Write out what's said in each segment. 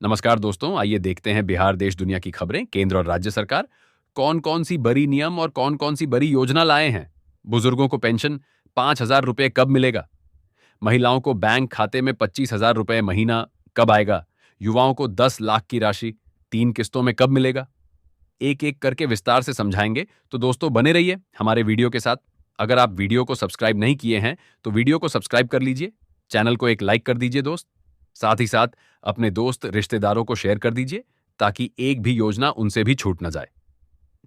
नमस्कार दोस्तों, आइए देखते हैं बिहार देश दुनिया की खबरें। केंद्र और राज्य सरकार कौन कौन सी बड़ी नियम और कौन कौन सी बड़ी योजना लाए हैं। बुजुर्गों को पेंशन 5,000 रुपए कब मिलेगा? महिलाओं को बैंक खाते में 25,000 रुपए महीना कब आएगा? युवाओं को 10 लाख की राशि 3 किस्तों में कब मिलेगा? एक एक करके विस्तार से समझाएंगे, तो दोस्तों बने रहिए हमारे वीडियो के साथ। अगर आप वीडियो को सब्सक्राइब नहीं किए हैं तो वीडियो को सब्सक्राइब कर लीजिए, चैनल को एक लाइक कर दीजिए दोस्त। साथ ही साथ अपने दोस्त रिश्तेदारों को शेयर कर दीजिए ताकि एक भी योजना उनसे भी छूट न जाए।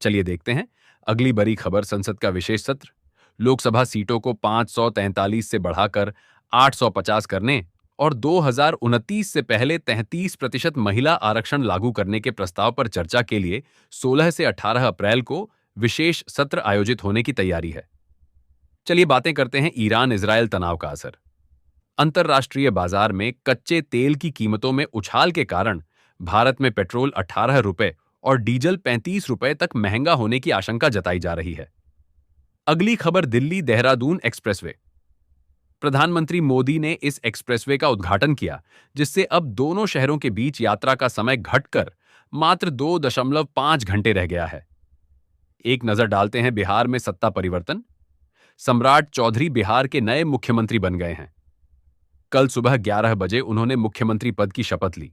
चलिए देखते हैं अगली बड़ी खबर। संसद का विशेष सत्र। लोकसभा सीटों को 543 से बढ़ाकर 850 करने और 2029 से पहले 33% महिला आरक्षण लागू करने के प्रस्ताव पर चर्चा के लिए 16 से 18 अप्रैल को विशेष सत्र आयोजित होने की तैयारी है। चलिए बातें करते हैं ईरान इजरायल तनाव का असर। अंतर्राष्ट्रीय बाजार में कच्चे तेल की कीमतों में उछाल के कारण भारत में पेट्रोल 18 रुपए और डीजल 35 रुपए तक महंगा होने की आशंका जताई जा रही है। अगली खबर दिल्ली देहरादून एक्सप्रेसवे। प्रधानमंत्री मोदी ने इस एक्सप्रेसवे का उद्घाटन किया, जिससे अब दोनों शहरों के बीच यात्रा का समय घटकर मात्र 2.5 घंटे रह गया है। एक नजर डालते हैं बिहार में सत्ता परिवर्तन। सम्राट चौधरी बिहार के नए मुख्यमंत्री बन गए हैं। कल सुबह 11 बजे उन्होंने मुख्यमंत्री पद की शपथ ली।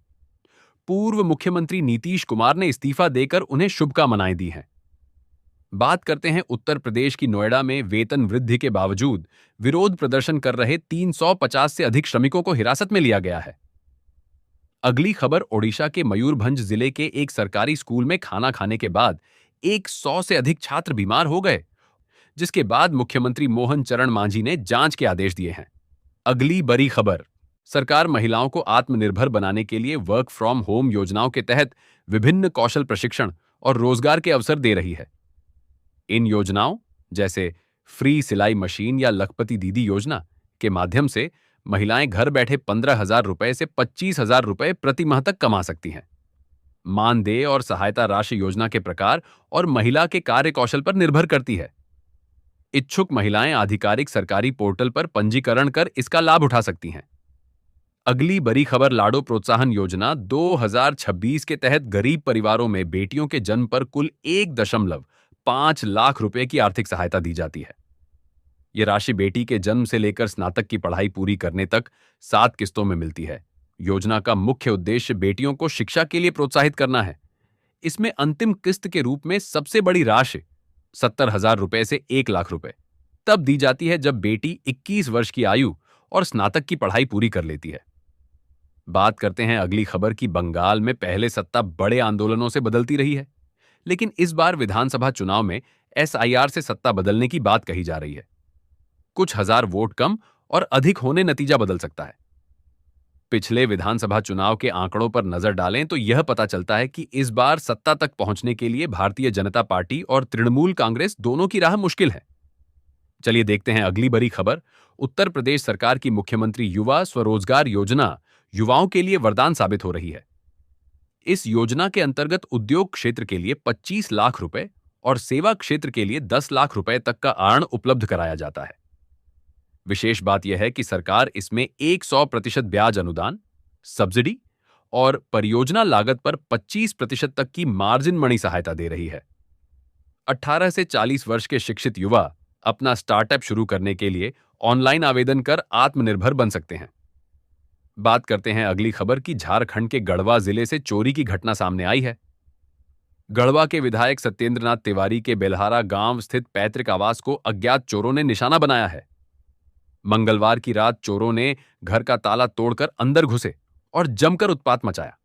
पूर्व मुख्यमंत्री नीतीश कुमार ने इस्तीफा देकर उन्हें शुभकामनाएं दी हैं। बात करते हैं उत्तर प्रदेश की नोएडा में वेतन वृद्धि के बावजूद विरोध प्रदर्शन कर रहे 350 से अधिक श्रमिकों को हिरासत में लिया गया है। अगली खबर ओडिशा के मयूरभंज जिले के एक सरकारी स्कूल में खाना खाने के बाद 100 से अधिक छात्र बीमार हो गए, जिसके बाद मुख्यमंत्री मोहन चरण मांझी ने जांच के आदेश दिए हैं। अगली बड़ी खबर। सरकार महिलाओं को आत्मनिर्भर बनाने के लिए वर्क फ्रॉम होम योजनाओं के तहत विभिन्न कौशल प्रशिक्षण और रोजगार के अवसर दे रही है। इन योजनाओं जैसे फ्री सिलाई मशीन या लखपति दीदी योजना के माध्यम से महिलाएं घर बैठे 15,000 रुपए से 25,000 रुपए प्रति माह तक कमा सकती हैं। मानदेय और सहायता राशि योजना के प्रकार और महिला के कार्य कौशल पर निर्भर करती है। इच्छुक महिलाएं आधिकारिक सरकारी पोर्टल पर पंजीकरण कर इसका लाभ उठा सकती हैं। अगली बड़ी खबर लाडो प्रोत्साहन योजना 2026 के तहत गरीब परिवारों में बेटियों के जन्म पर कुल 1.5 लाख रुपए की आर्थिक सहायता दी जाती है। यह राशि बेटी के जन्म से लेकर स्नातक की पढ़ाई पूरी करने तक 7 किस्तों में मिलती है। योजना का मुख्य उद्देश्य बेटियों को शिक्षा के लिए प्रोत्साहित करना है। इसमें अंतिम किस्त के रूप में सबसे बड़ी राशि 70,000 रुपए से 1 लाख रुपए तब दी जाती है जब बेटी 21 वर्ष की आयु और स्नातक की पढ़ाई पूरी कर लेती है। बात करते हैं अगली खबर की। बंगाल में पहले सत्ता बड़े आंदोलनों से बदलती रही है, लेकिन इस बार विधानसभा चुनाव में एसआईआर से सत्ता बदलने की बात कही जा रही है। कुछ हजार वोट कम और अधिक होने नतीजा बदल सकता है। पिछले विधानसभा चुनाव के आंकड़ों पर नजर डालें तो यह पता चलता है कि इस बार सत्ता तक पहुंचने के लिए भारतीय जनता पार्टी और तृणमूल कांग्रेस दोनों की राह मुश्किल है। चलिए देखते हैं अगली बड़ी खबर। उत्तर प्रदेश सरकार की मुख्यमंत्री युवा स्वरोजगार योजना युवाओं के लिए वरदान साबित हो रही है। इस योजना के अंतर्गत उद्योग क्षेत्र के लिए 25 लाख रुपए और सेवा क्षेत्र के लिए 10 लाख रुपए तक का ऋण उपलब्ध कराया जाता है। विशेष बात यह है कि सरकार इसमें 100% ब्याज अनुदान, सब्सिडी और परियोजना लागत पर 25% तक की मार्जिन मनी सहायता दे रही है। 18 से 40 वर्ष के शिक्षित युवा अपना स्टार्टअप शुरू करने के लिए ऑनलाइन आवेदन कर आत्मनिर्भर बन सकते हैं। बात करते हैं अगली खबर की। झारखंड के गढ़वा जिले से चोरी की घटना सामने आई है। गढ़वा के विधायक सत्येंद्रनाथ तिवारी के बेलहारा गांव स्थित पैतृक आवास को अज्ञात चोरों ने निशाना बनाया है। मंगलवार की रात चोरों ने घर का ताला तोड़कर अंदर घुसे और जमकर उत्पात मचाया।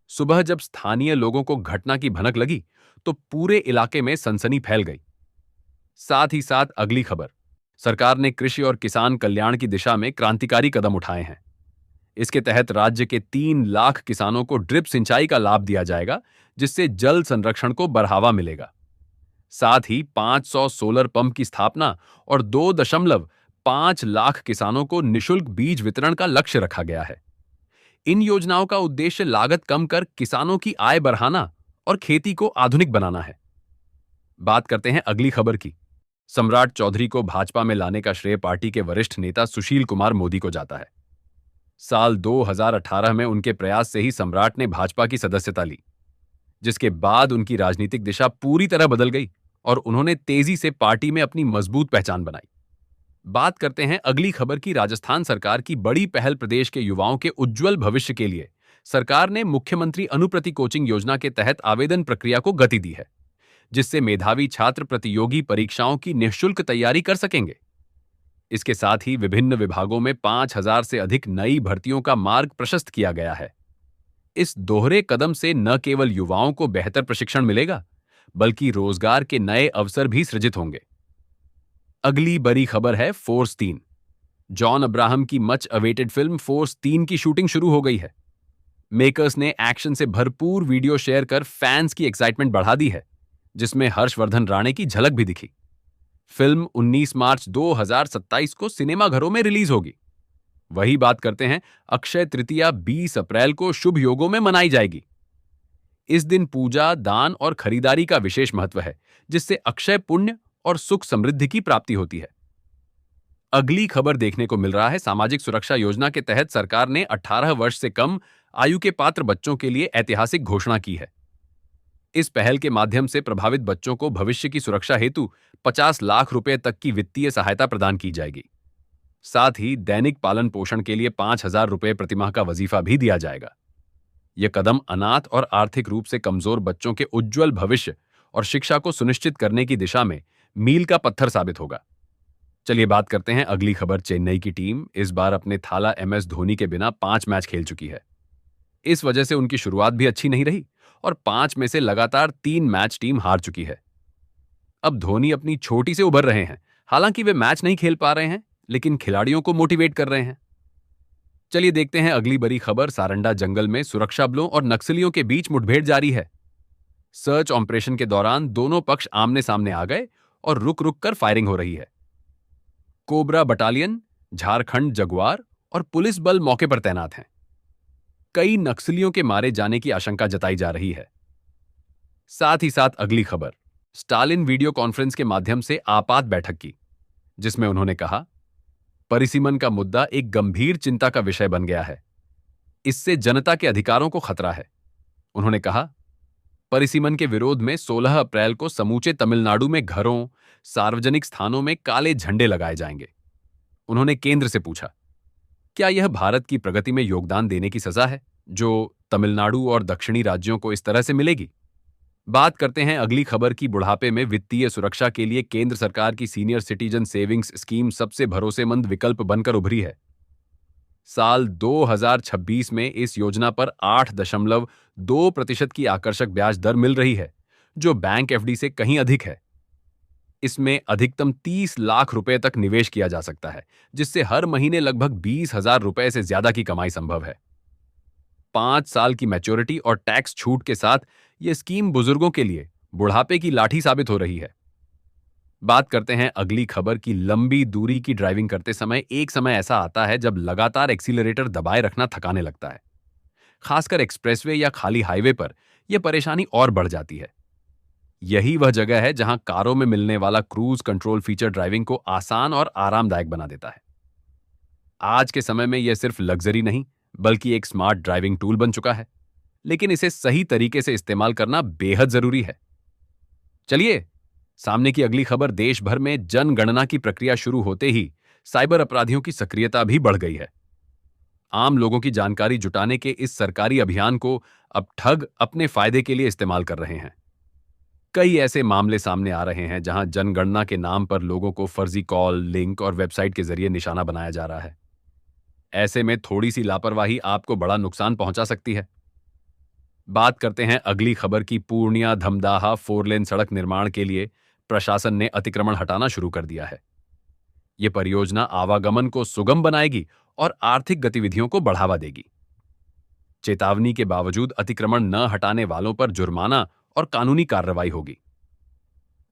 सुबह जब स्थानीय लोगों को घटना की भनक लगी तो पूरे इलाके में सनसनी फैल गई। साथ ही साथ अगली खबर। सरकार ने कृषि और किसान कल्याण की दिशा में क्रांतिकारी कदम उठाए हैं। इसके तहत राज्य के 3 लाख किसानों को ड्रिप सिंचाई का लाभ दिया जाएगा, जिससे जल संरक्षण को बढ़ावा मिलेगा। साथ ही 500 सोलर पंप की स्थापना और 2.5 लाख किसानों को निशुल्क बीज वितरण का लक्ष्य रखा गया है। इन योजनाओं का उद्देश्य लागत कम कर किसानों की आय बढ़ाना और खेती को आधुनिक बनाना है। बात करते हैं अगली खबर की। सम्राट चौधरी को भाजपा में लाने का श्रेय पार्टी के वरिष्ठ नेता सुशील कुमार मोदी को जाता है। साल 2018 में उनके प्रयास से ही सम्राट ने भाजपा की सदस्यता ली, जिसके बाद उनकी राजनीतिक दिशा पूरी तरह बदल गई और उन्होंने तेजी से पार्टी में अपनी मजबूत पहचान बनाई। बात करते हैं अगली खबर की। राजस्थान सरकार की बड़ी पहल प्रदेश के युवाओं के उज्जवल भविष्य के लिए सरकार ने मुख्यमंत्री अनुप्रति कोचिंग योजना के तहत आवेदन प्रक्रिया को गति दी है, जिससे मेधावी छात्र प्रतियोगी परीक्षाओं की निःशुल्क तैयारी कर सकेंगे। इसके साथ ही विभिन्न विभागों में 5,000 से अधिक नई भर्तियों का मार्ग प्रशस्त किया गया है। इस दोहरे कदम से न केवल युवाओं को बेहतर प्रशिक्षण मिलेगा, बल्कि रोजगार के नए अवसर भी सृजित होंगे। अगली बड़ी खबर है फोर्स 3। जॉन अब्राहम की मच अवेटेड फिल्म फोर्स 3 की शूटिंग शुरू हो गई है। मेकर्स ने एक्शन से भरपूर वीडियो शेयर कर फैंस की एक्साइटमेंट बढ़ा दी है, जिसमें हर्षवर्धन राणे की झलक भी दिखी। फिल्म 19 मार्च 2027 को सिनेमाघरों में रिलीज होगी। वही बात करते हैं अक्षय तृतीया 20 अप्रैल को शुभ योगों में मनाई जाएगी। इस दिन पूजा, दान और खरीदारी का विशेष महत्व है, जिससे अक्षय पुण्य और सुख समृद्धि की प्राप्ति होती है। अगली खबर देखने को मिल रहा है सामाजिक सुरक्षा योजना के तहत सरकार ने 18 वर्ष से कम आयु के पात्र बच्चों के लिए ऐतिहासिक घोषणा की है। इस पहल के माध्यम से प्रभावित बच्चों को भविष्य की सुरक्षा हेतु 50 लाख रुपए तक की वित्तीय सहायता प्रदान की जाएगी। साथ ही दैनिक पालन पोषण के लिए 5,000 रुपए प्रतिमाह का वजीफा भी दिया जाएगा। यह कदम अनाथ और आर्थिक रूप से कमजोर बच्चों के उज्जवल भविष्य और शिक्षा को सुनिश्चित करने की दिशा में मील का पत्थर साबित होगा। चलिए बात करते हैं अगली खबर। चेन्नई की टीम इस बार अपने थाला MS धोनी के बिना 5 मैच खेल चुकी है। इस वजह से उनकी शुरुआत भी अच्छी नहीं रही और 5 में से लगातार 3 मैच टीम हार चुकी है। अब धोनी अपनी छोटी से उभर रहे हैं। हालांकि वे मैच नहीं खेल पा रहे हैं, लेकिन खिलाड़ियों को मोटिवेट कर रहे हैं। चलिए देखते हैं अगली बड़ी खबर। सारंडा जंगल में सुरक्षा बलों और नक्सलियों के बीच मुठभेड़ जारी है। सर्च ऑपरेशन के दौरान दोनों पक्ष आमने सामने आ गए और रुक रुक कर फायरिंग हो रही है। कोबरा बटालियन, झारखंड जगुआर और पुलिस बल मौके पर तैनात हैं। कई नक्सलियों के मारे जाने की आशंका जताई जा रही है। साथ ही साथ अगली खबर, स्टालिन वीडियो कॉन्फ्रेंस के माध्यम से आपात बैठक की, जिसमें उन्होंने कहा, परिसीमन का मुद्दा एक गंभीर चिंता का विषय बन गया है। इससे जनता के अधिकारों को खतरा है। उन्होंने कहा, परिसीमन के विरोध में 16 अप्रैल को समूचे तमिलनाडु में घरों, सार्वजनिक स्थानों में काले झंडे लगाए जाएंगे। उन्होंने केंद्र से पूछा, क्या यह भारत की प्रगति में योगदान देने की सजा है, जो तमिलनाडु और दक्षिणी राज्यों को इस तरह से मिलेगी? बात करते हैं अगली खबर की। बुढ़ापे में वित्तीय सुरक्षा के लिए केंद्र सरकार की सीनियर सिटीजन सेविंग्स स्कीम सबसे भरोसेमंद विकल्प बनकर उभरी है। साल 2026 में इस योजना पर 8.2% की आकर्षक ब्याज दर मिल रही है, जो बैंक FD से कहीं अधिक है। इसमें अधिकतम 30 लाख रुपए तक निवेश किया जा सकता है, जिससे हर महीने लगभग 20,000 रुपए से ज्यादा की कमाई संभव है। 5 साल की मैच्योरिटी और टैक्स छूट के साथ यह स्कीम बुजुर्गों के लिए बुढ़ापे की लाठी साबित हो रही है। बात करते हैं अगली खबर की। लंबी दूरी की ड्राइविंग करते समय एक समय ऐसा आता है जब लगातार एक्सीलरेटर दबाए रखना थकाने लगता है। खासकर एक्सप्रेसवे या खाली हाईवे पर यह परेशानी और बढ़ जाती है। यही वह जगह है जहां कारों में मिलने वाला क्रूज कंट्रोल फीचर ड्राइविंग को आसान और आरामदायक बना देता है। आज के समय में यह सिर्फ लग्जरी नहीं, बल्कि एक स्मार्ट ड्राइविंग टूल बन चुका है, लेकिन इसे सही तरीके से इस्तेमाल करना बेहद जरूरी है। चलिए सामने की अगली खबर। देश भर में जनगणना की प्रक्रिया शुरू होते ही साइबर अपराधियों की सक्रियता भी बढ़ गई है। आम लोगों की जानकारी जुटाने के इस सरकारी अभियान को अब ठग अपने फायदे के लिए इस्तेमाल कर रहे हैं। कई ऐसे मामले सामने आ रहे हैं जहां जनगणना के नाम पर लोगों को फर्जी कॉल, लिंक और वेबसाइट के जरिए निशाना बनाया जा रहा है। ऐसे में थोड़ी सी लापरवाही आपको बड़ा नुकसान पहुंचा सकती है। बात करते हैं अगली खबर की। पूर्णिया धमदाहा 4 लेन सड़क निर्माण के लिए प्रशासन ने अतिक्रमण हटाना शुरू कर दिया है। यह परियोजना आवागमन को सुगम बनाएगी और आर्थिक गतिविधियों को बढ़ावा देगी। चेतावनी के बावजूद अतिक्रमण न हटाने वालों पर जुर्माना और कानूनी कार्रवाई होगी।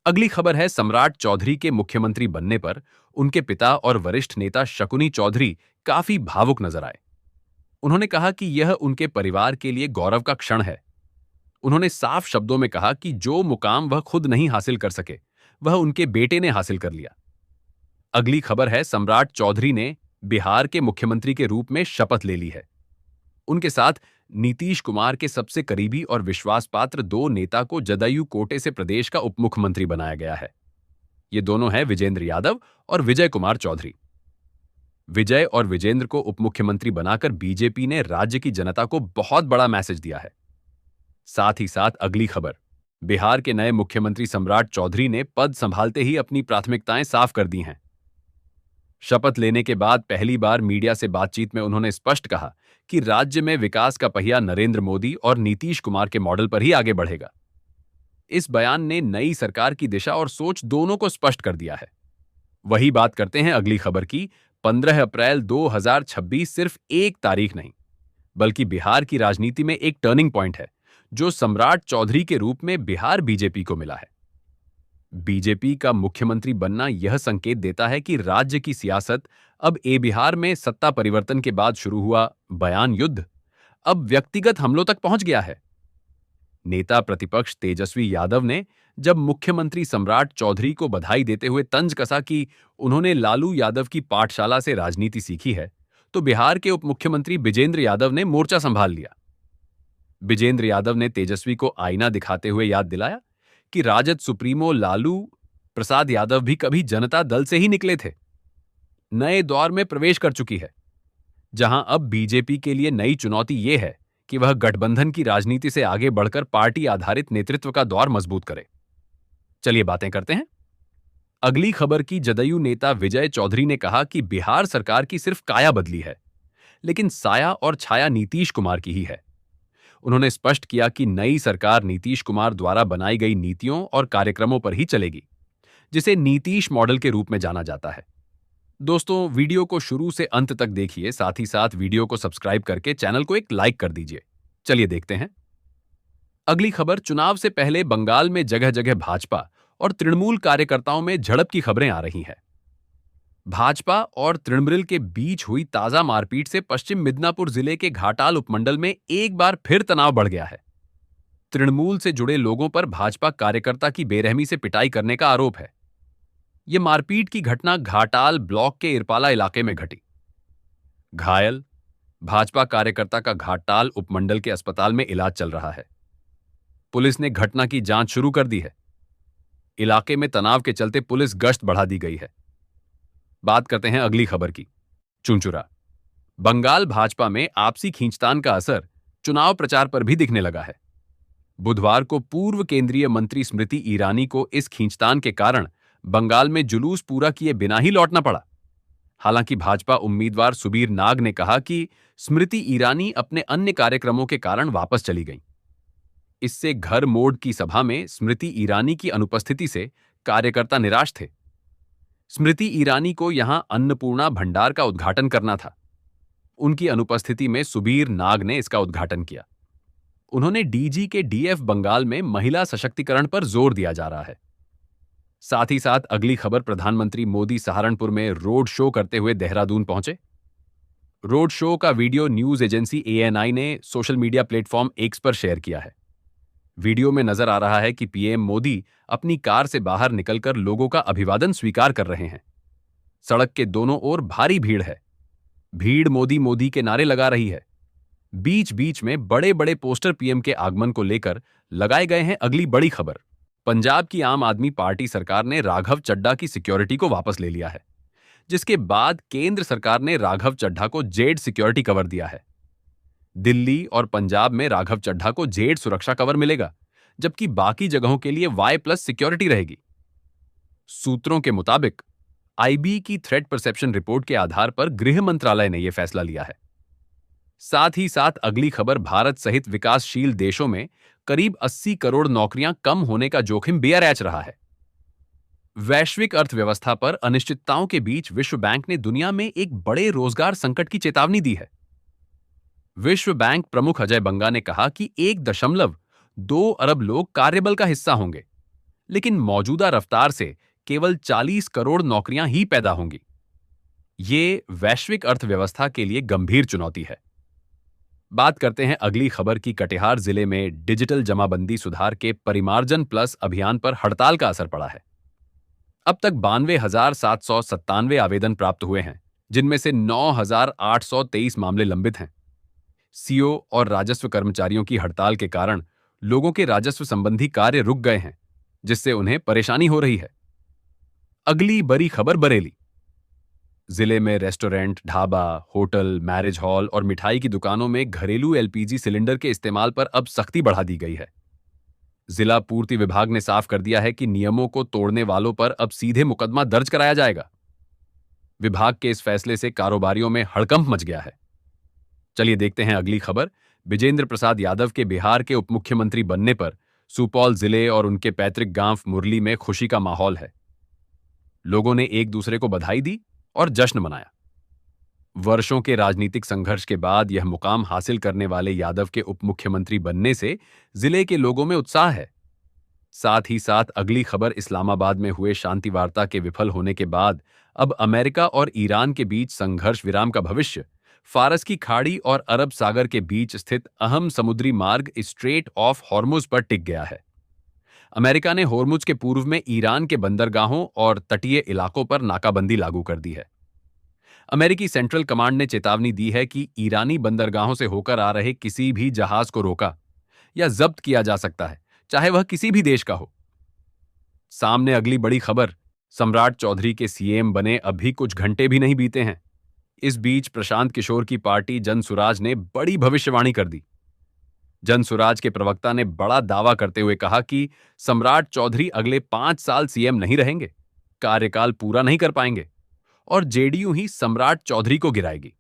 अगली खबर है, सम्राट चौधरी के मुख्यमंत्री बनने पर उनके पिता और वरिष्ठ नेता शकुनी चौधरी काफी भावुक नजर आए। उन्होंने कहा कि यह उनके परिवार के लिए गौरव का क्षण है। उन्होंने साफ शब्दों में कहा कि जो मुकाम वह खुद नहीं हासिल कर सके, वह उनके बेटे ने हासिल कर लिया। अगली खबर है, सम्राट चौधरी ने बिहार के मुख्यमंत्री के रूप में शपथ ले ली है। उनके साथ नीतीश कुमार के सबसे करीबी और विश्वास पात्र दो नेता को जदयू कोटे से प्रदेश का उप मुख्यमंत्री बनाया गया है। ये दोनों हैं विजेंद्र यादव और विजय कुमार चौधरी। विजय और विजेंद्र को उप मुख्यमंत्री बनाकर बीजेपी ने राज्य की जनता को बहुत बड़ा मैसेज दिया है। साथ ही साथ अगली खबर, बिहार के नए मुख्यमंत्री सम्राट चौधरी ने पद संभालते ही अपनी प्राथमिकताएं साफ कर दी हैं। शपथ लेने के बाद पहली बार मीडिया से बातचीत में उन्होंने स्पष्ट कहा कि राज्य में विकास का पहिया नरेंद्र मोदी और नीतीश कुमार के मॉडल पर ही आगे बढ़ेगा। इस बयान ने नई सरकार की दिशा और सोच दोनों को स्पष्ट कर दिया है। वही बात करते हैं अगली खबर की। 15 अप्रैल 2026 सिर्फ एक तारीख नहीं, बल्कि बिहार की राजनीति में एक टर्निंग पॉइंट है, जो सम्राट चौधरी के रूप में बिहार बीजेपी को मिला है। बीजेपी का मुख्यमंत्री बनना यह संकेत देता है कि राज्य की सियासत अब बिहार में सत्ता परिवर्तन के बाद शुरू हुआ बयान युद्ध अब व्यक्तिगत हमलों तक पहुंच गया है। नेता प्रतिपक्ष तेजस्वी यादव ने जब मुख्यमंत्री सम्राट चौधरी को बधाई देते हुए तंज कसा कि उन्होंने लालू यादव की पाठशाला से राजनीति सीखी है, तो बिहार के उप मुख्यमंत्री विजेंद्र यादव ने मोर्चा संभाल लिया। विजेंद्र यादव ने तेजस्वी को आईना दिखाते हुए याद दिलाया कि राजद सुप्रीमो लालू प्रसाद यादव भी कभी जनता दल से ही निकले थे। नए दौर में प्रवेश कर चुकी है, जहां अब बीजेपी के लिए नई चुनौती यह है कि वह गठबंधन की राजनीति से आगे बढ़कर पार्टी आधारित नेतृत्व का दौर मजबूत करे। चलिए बातें करते हैं अगली खबर की। जदयू नेता विजय चौधरी ने कहा कि बिहार सरकार की सिर्फ काया बदली है, लेकिन साया और छाया नीतीश कुमार की ही है। उन्होंने स्पष्ट किया कि नई सरकार नीतीश कुमार द्वारा बनाई गई नीतियों और कार्यक्रमों पर ही चलेगी, जिसे नीतीश मॉडल के रूप में जाना जाता है। दोस्तों, वीडियो को शुरू से अंत तक देखिए, साथ ही साथ वीडियो को सब्सक्राइब करके चैनल को एक लाइक कर दीजिए। चलिए देखते हैं अगली खबर। चुनाव से पहले बंगाल में जगह जगह भाजपा और तृणमूल कार्यकर्ताओं में झड़प की खबरें आ रही हैं। भाजपा और तृणमूल के बीच हुई ताजा मारपीट से पश्चिम मिदनापुर जिले के घाटाल उपमंडल में एक बार फिर तनाव बढ़ गया है। तृणमूल से जुड़े लोगों पर भाजपा कार्यकर्ता की बेरहमी से पिटाई करने का आरोप है। यह मारपीट की घटना घाटाल ब्लॉक के इरपाला इलाके में घटी। घायल भाजपा कार्यकर्ता का घाटाल उपमंडल के अस्पताल में इलाज चल रहा है। पुलिस ने घटना की जांच शुरू कर दी है। इलाके में तनाव के चलते पुलिस गश्त बढ़ा दी गई है। बात करते हैं अगली खबर की। चुनचुरा बंगाल भाजपा में आपसी खींचतान का असर चुनाव प्रचार पर भी दिखने लगा है। बुधवार को पूर्व केंद्रीय मंत्री स्मृति ईरानी को इस खींचतान के कारण बंगाल में जुलूस पूरा किए बिना ही लौटना पड़ा। हालांकि भाजपा उम्मीदवार सुबीर नाग ने कहा कि स्मृति ईरानी अपने अन्य कार्यक्रमों के कारण वापस चली गईं। इससे घर मोड़ की सभा में स्मृति ईरानी की अनुपस्थिति से कार्यकर्ता निराश थे। स्मृति ईरानी को यहां अन्नपूर्णा भंडार का उद्घाटन करना था। उनकी अनुपस्थिति में सुबीर नाग ने इसका उद्घाटन किया। उन्होंने डीजी के डीएफ बंगाल में महिला सशक्तिकरण पर जोर दिया जा रहा है। साथ ही साथ अगली खबर, प्रधानमंत्री मोदी सहारनपुर में रोड शो करते हुए देहरादून पहुंचे। रोड शो का वीडियो न्यूज एजेंसी एएनआई ने सोशल मीडिया प्लेटफॉर्म एक्स पर शेयर किया है। वीडियो में नजर आ रहा है कि पीएम मोदी अपनी कार से बाहर निकलकर लोगों का अभिवादन स्वीकार कर रहे हैं। सड़क के दोनों ओर भारी भीड़ है। भीड़ मोदी मोदी के नारे लगा रही है। बीच बीच में बड़े बड़े पोस्टर पीएम के आगमन को लेकर लगाए गए हैं। अगली बड़ी खबर, पंजाब की आम आदमी पार्टी सरकार ने राघव चड्ढा की सिक्योरिटी को वापस ले लिया है, जिसके बाद केंद्र सरकार ने राघव चड्ढा को जेड सिक्योरिटी कवर दिया है। दिल्ली और पंजाब में राघव चड्ढा को जेड सुरक्षा कवर मिलेगा, जबकि बाकी जगहों के लिए Y+ सिक्योरिटी रहेगी। सूत्रों के मुताबिक आईबी की थ्रेट परसेप्शन रिपोर्ट के आधार पर गृह मंत्रालय ने यह फैसला लिया है। साथ ही साथ अगली खबर, भारत सहित विकासशील देशों में करीब 80 करोड़ नौकरियां कम होने का जोखिम बेअरैच रहा है। वैश्विक अर्थव्यवस्था पर अनिश्चितताओं के बीच विश्व बैंक ने दुनिया में एक बड़े रोजगार संकट की चेतावनी दी है। विश्व बैंक प्रमुख अजय बंगा ने कहा कि 1.2 अरब लोग कार्यबल का हिस्सा होंगे, लेकिन मौजूदा रफ्तार से केवल 40 करोड़ नौकरियां ही पैदा होंगी। ये वैश्विक अर्थव्यवस्था के लिए गंभीर चुनौती है। बात करते हैं अगली खबर की। कटिहार जिले में डिजिटल जमाबंदी सुधार के परिमार्जन प्लस अभियान पर हड़ताल का असर पड़ा है। अब तक 92,797 आवेदन प्राप्त हुए हैं, जिनमें से 9,823 मामले लंबित हैं। सीओ और राजस्व कर्मचारियों की हड़ताल के कारण लोगों के राजस्व संबंधी कार्य रुक गए हैं, जिससे उन्हें परेशानी हो रही है। अगली बड़ी खबर बरेली। जिले में restaurant, dhaba, hotel, marriage hall और मिठाई की दुकानों में घरेलू एलपीजी सिलेंडर के इस्तेमाल पर अब सख्ती बढ़ा दी गई है। जिला पूर्ति विभाग ने साफ कर दिया है कि नियमों को तोड़ने वालों पर अब सीधे मुकदमा दर्ज कराया जाएगा। विभाग के इस फैसले से कारोबारियों में हड़कंप मच गया है। चलिए देखते हैं अगली खबर। विजेंद्र प्रसाद यादव के बिहार के उपमुख्यमंत्री बनने पर सुपौल जिले और उनके पैतृक गांव मुरली में खुशी का माहौल है। लोगों ने एक दूसरे को बधाई दी और जश्न मनाया। वर्षों के राजनीतिक संघर्ष के बाद यह मुकाम हासिल करने वाले यादव के उपमुख्यमंत्री बनने से जिले के लोगों में उत्साह है। साथ ही साथ अगली खबर इस्लामाबाद में हुए शांति वार्ता के विफल होने के बाद अब अमेरिका और ईरान के बीच संघर्ष विराम का भविष्य फारस की खाड़ी और अरब सागर के बीच स्थित अहम समुद्री मार्ग स्ट्रेट ऑफ हॉर्मुज पर टिक गया है। अमेरिका ने हॉर्मुज के पूर्व में ईरान के बंदरगाहों और तटीय इलाकों पर नाकाबंदी लागू कर दी है। अमेरिकी सेंट्रल कमांड ने चेतावनी दी है कि ईरानी बंदरगाहों से होकर आ रहे किसी भी जहाज को रोका या जब्त किया जा सकता है, चाहे वह किसी भी देश का हो। सामने अगली बड़ी खबर। सम्राट चौधरी के सीएम बने अभी कुछ घंटे भी नहीं बीते हैं। इस बीच प्रशांत किशोर की पार्टी जनसुराज ने बड़ी भविष्यवाणी कर दी। जनसुराज के प्रवक्ता ने बड़ा दावा करते हुए कहा कि सम्राट चौधरी अगले 5 साल सीएम नहीं रहेंगे, कार्यकाल पूरा नहीं कर पाएंगे और जेडीयू ही सम्राट चौधरी को गिराएगी।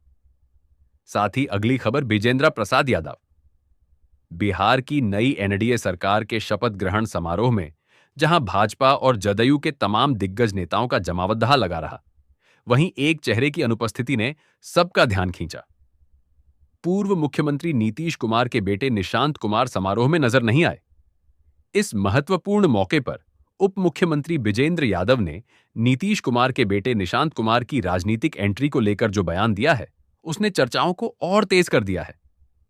साथ ही अगली खबर विजेंद्र प्रसाद यादव। बिहार की नई एनडीए सरकार के शपथ ग्रहण समारोह में जहां भाजपा और जदयू के तमाम दिग्गज नेताओं का जमावतदहा लगा रहा, वहीं एक चेहरे की अनुपस्थिति ने सबका ध्यान खींचा। पूर्व मुख्यमंत्री नीतीश कुमार के बेटे निशांत कुमार समारोह में नजर नहीं आए। इस महत्वपूर्ण मौके पर उप मुख्यमंत्री विजेंद्र यादव ने नीतीश कुमार के बेटे निशांत कुमार की राजनीतिक एंट्री को लेकर जो बयान दिया है, उसने चर्चाओं को और तेज कर दिया है।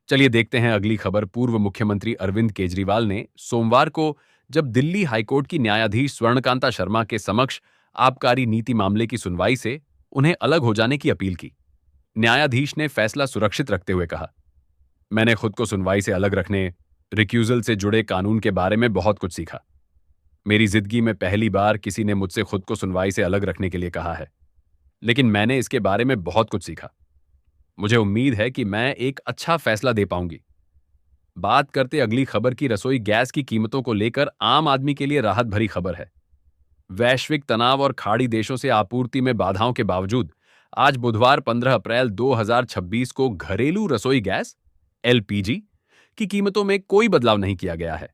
चलिए देखते हैं अगली खबर। पूर्व मुख्यमंत्री अरविंद केजरीवाल ने सोमवार को जब दिल्ली हाईकोर्ट की न्यायाधीश स्वर्णकांता शर्मा के समक्ष आबकारी नीति मामले की सुनवाई से उन्हें अलग हो जाने की अपील की। न्यायाधीश ने फैसला सुरक्षित रखते हुए कहा, मैंने खुद को सुनवाई से अलग रखने, रिक्यूजल से जुड़े कानून के बारे में बहुत कुछ सीखा। मेरी जिंदगी में पहली बार किसी ने मुझसे खुद को सुनवाई से अलग रखने के लिए कहा है, लेकिन मैंने इसके बारे में बहुत कुछ सीखा। मुझे उम्मीद है कि मैं एक अच्छा फैसला दे पाऊंगी। बात करते अगली खबर की। रसोई गैस की कीमतों को लेकर आम आदमी के लिए राहत भरी खबर है। वैश्विक तनाव और खाड़ी देशों से आपूर्ति में बाधाओं के बावजूद आज बुधवार 15 अप्रैल 2026 को घरेलू रसोई गैस एलपीजी की कीमतों में कोई बदलाव नहीं किया गया है।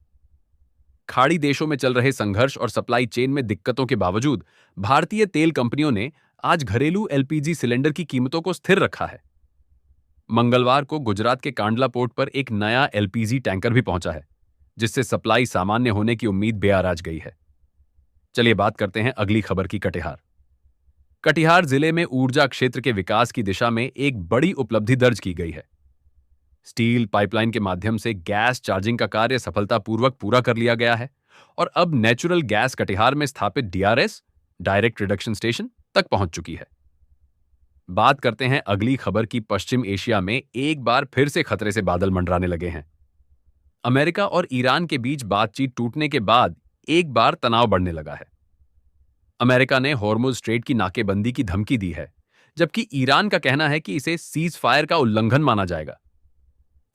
खाड़ी देशों में चल रहे संघर्ष और सप्लाई चेन में दिक्कतों के बावजूद भारतीय तेल कंपनियों ने आज घरेलू एलपीजी सिलेंडर की कीमतों को स्थिर रखा है। मंगलवार को गुजरात के कांडला पोर्ट पर एक नया एलपीजी टैंकर भी पहुंचा है, जिससे सप्लाई सामान्य होने की उम्मीद बेआराज गई है। चलिए बात करते हैं अगली खबर की। कटिहार जिले में ऊर्जा क्षेत्र के विकास की दिशा में एक बड़ी उपलब्धि दर्ज की गई है। स्टील पाइपलाइन के माध्यम से गैस चार्जिंग का कार्य सफलतापूर्वक पूरा कर लिया गया है और अब नेचुरल गैस कटिहार में स्थापित डीआरएस डायरेक्ट रिडक्शन स्टेशन तक पहुंच चुकी है। बात करते हैं अगली खबर की। पश्चिम एशिया में एक बार फिर से खतरे से बादल मंडराने लगे हैं। अमेरिका और ईरान के बीच बातचीत टूटने के बाद एक बार तनाव बढ़ने लगा है। अमेरिका ने हॉर्मुज स्ट्रेट की नाकेबंदी की धमकी दी है, जबकि ईरान का कहना है कि इसे सीज फायर का उल्लंघन माना जाएगा।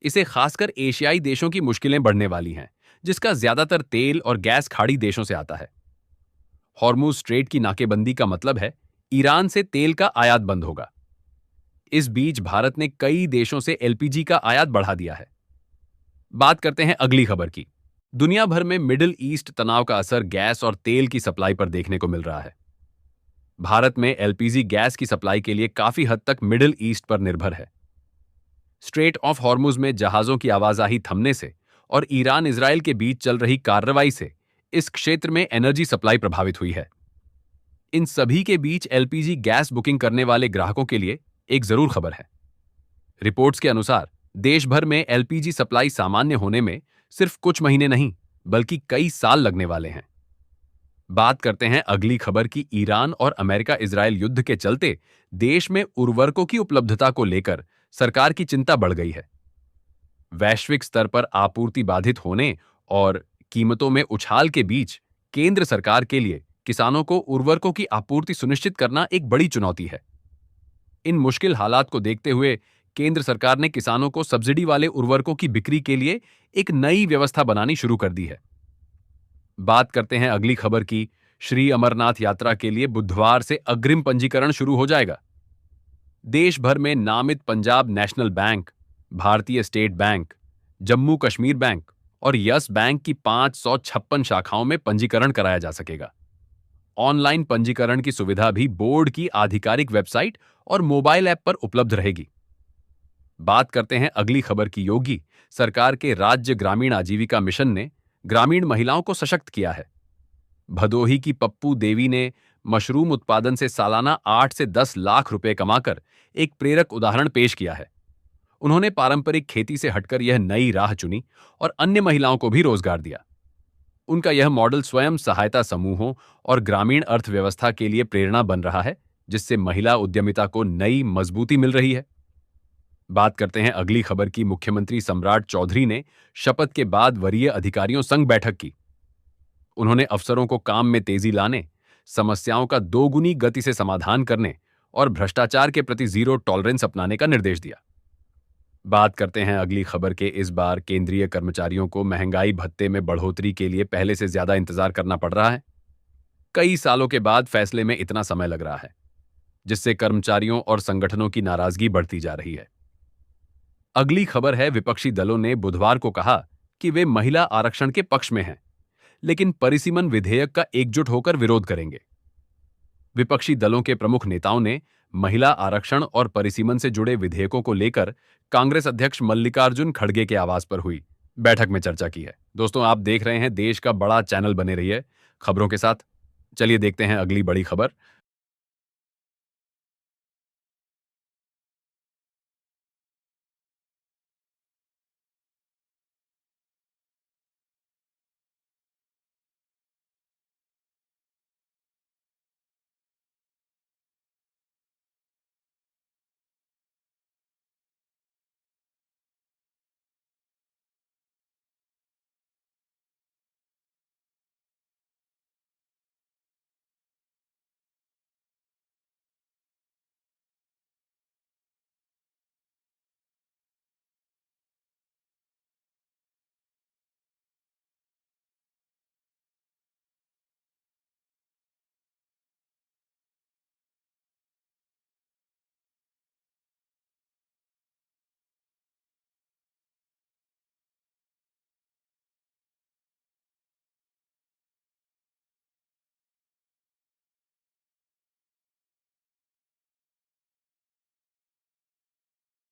इसे खासकर एशियाई देशों की मुश्किलें बढ़ने वाली हैं, जिसका ज्यादातर तेल और गैस खाड़ी देशों से आता है। हॉर्मुज स्ट्रेट की नाकेबंदी का मतलब है ईरान से तेल का आयात बंद होगा। इस बीच भारत ने कई देशों से एलपीजी का आयात बढ़ा दिया है। बात करते हैं अगली खबर की। दुनिया भर में मिडिल ईस्ट तनाव का असर गैस और तेल की सप्लाई पर देखने को मिल रहा है। भारत में एलपीजी गैस की सप्लाई के लिए काफी हद तक मिडिल ईस्ट पर निर्भर है। स्ट्रेट ऑफ हॉर्मुज में जहाजों की आवाजाही थमने से और ईरान इजराइल के बीच चल रही कार्रवाई से इस क्षेत्र में एनर्जी सप्लाई प्रभावित हुई है। इन सभी के बीच एलपीजी गैस बुकिंग करने वाले ग्राहकों के लिए एक जरूर खबर है। रिपोर्ट्स के अनुसार देश भर में एलपीजी सप्लाई सामान्य होने में सिर्फ कुछ महीने नहीं, बल्कि कई साल लगने वाले हैं। बात करते हैं अगली खबर की। ईरान और अमेरिका इजरायल युद्ध के चलते देश में उर्वरकों की उपलब्धता को लेकर सरकार की चिंता बढ़ गई है। वैश्विक स्तर पर आपूर्ति बाधित होने और कीमतों में उछाल के बीच केंद्र सरकार के लिए किसानों को उर्वरकों की आपूर्ति सुनिश्चित करना एक बड़ी चुनौती है। इन मुश्किल हालात को देखते हुए केंद्र सरकार ने किसानों को सब्सिडी वाले उर्वरकों की बिक्री के लिए एक नई व्यवस्था बनानी शुरू कर दी है। बात करते हैं अगली खबर की। श्री अमरनाथ यात्रा के लिए बुधवार से अग्रिम पंजीकरण शुरू हो जाएगा। देश भर में नामित पंजाब नेशनल बैंक, भारतीय state bank, Jammu Kashmir bank और यस बैंक की 556 शाखाओं में पंजीकरण कराया जा सकेगा। ऑनलाइन पंजीकरण की सुविधा भी बोर्ड की आधिकारिक वेबसाइट और मोबाइल ऐप पर उपलब्ध रहेगी। बात करते हैं अगली खबर की। योगी सरकार के राज्य ग्रामीण आजीविका मिशन ने ग्रामीण महिलाओं को सशक्त किया है। भदोही की पप्पू देवी ने मशरूम उत्पादन से सालाना 8 से 10 लाख रुपए कमाकर एक प्रेरक उदाहरण पेश किया है। उन्होंने पारंपरिक खेती से हटकर यह नई राह चुनी और अन्य महिलाओं को भी रोजगार दिया। उनका यह मॉडल स्वयं सहायता समूहों और ग्रामीण अर्थव्यवस्था के लिए प्रेरणा बन रहा है, जिससे महिला उद्यमिता को नई मजबूती मिल रही है। बात करते हैं अगली खबर की। मुख्यमंत्री सम्राट चौधरी ने शपथ के बाद वरीय अधिकारियों संग बैठक की। उन्होंने अफसरों को काम में तेजी लाने, समस्याओं का दोगुनी गति से समाधान करने और भ्रष्टाचार के प्रति जीरो टॉलरेंस अपनाने का निर्देश दिया। बात करते हैं अगली खबर के। इस बार केंद्रीय कर्मचारियों को महंगाई भत्ते में बढ़ोतरी के लिए पहले से ज्यादा इंतजार करना पड़ रहा है। कई सालों के बाद फैसले में इतना समय लग रहा है, जिससे कर्मचारियों और संगठनों की नाराजगी बढ़ती जा रही है। अगली खबर है। विपक्षी दलों ने बुधवार को कहा कि वे महिला आरक्षण के पक्ष में हैं, लेकिन परिसीमन विधेयक का एकजुट होकर विरोध करेंगे। विपक्षी दलों के प्रमुख नेताओं ने महिला आरक्षण और परिसीमन से जुड़े विधेयकों को लेकर कांग्रेस अध्यक्ष मल्लिकार्जुन खड़गे के आवास पर हुई बैठक में चर्चा की है। दोस्तों, आप देख रहे हैं देश का बड़ा चैनल, बने रहिए खबरों के साथ। चलिए देखते हैं अगली बड़ी खबर।